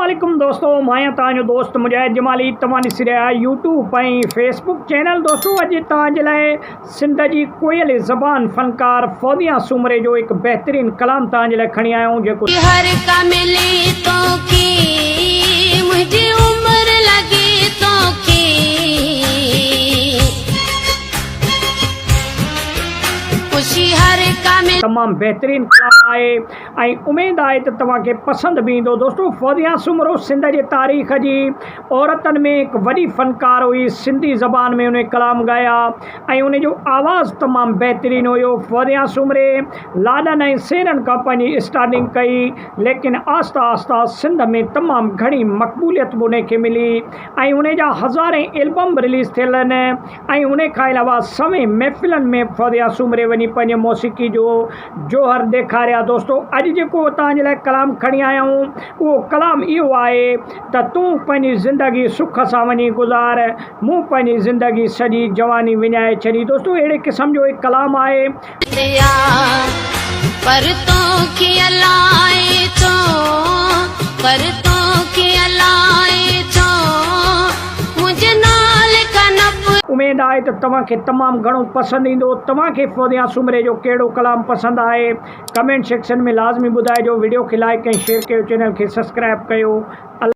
अस्सलामुअलैकुम दोस्तों, मैं तव्हांजो दोस्त मुजाहिद जमाली। तव्हां ॾिसी रहिया यूट्यूब ऐं फेसबुक चैनल। दोस्तों अॼु तव्हांजे लाइ सिंध जी कोयल ज़बान फ़नकार फ़ौदिया सूमरे जो हिकु बहितरीनु कलाम तव्हांजे लाइ खणी आया आहियूं, जेको हर का मिले तो की मुझे उम्र लगे तो की खुशी हर का मिले तमामु बहितरीनु कलाम आहे ऐं उमेद आहे त तव्हांखे पसंदि बि ईंदो। दोस्तों फ़ौदिया सूमरो सिंध जे तारीख़ जी औरतनि में हिकु वॾी फ़नकार हुई। सिंधी ज़बान में उन कलाम ॻाया ऐं उन जो आवाज़ु तमामु बहितरीनु हुयो। फ़ौदिया सूमरे लाॾनि ऐं सेणनि खां पंहिंजी स्टार्टिंग कई, लेकिन आहिस्ता आहिस्ता सिंध में तमामु घणी मक़बूलियत बि उनखे मिली ऐं उन जा हज़ारे एल्बम रिलीज़ थियल आहिनि ऐं उन खां अलावा सभई महफ़िलनि में फ़ौदिया सूमरे वञी पंहिंजे मौसीक़ी जो जोहर ॾेखारिया। दोस्तों अॼु जेको तव्हांजे लाइ कलाम खणी आया आहियूं, उहो कलाम इहो आहे त तूं पंहिंजी ज़िंदगी सुख सां वञी गुज़ार, मूं पंहिंजी ज़िंदगी सॼी जवानी विञाए छॾी। दोस्तों अहिड़े क़िस्म जो हिकु कलाम आहे। पर तो की अलाए तो पर तो की अलाए तो मुझे नाल का नब। उमेद आहे त तव्हांखे तमामु घणो पसंदि ईंदो। तव्हांखे फ़ौदिया सूमरे जो कहिड़ो कलाम पसंदि आहे, कमेंट सेक्शन में लाज़मी ॿुधाइजो। वीडियो खे लाइक ऐं शेयर कयो, चैनल खे सब्सक्राइब कयो।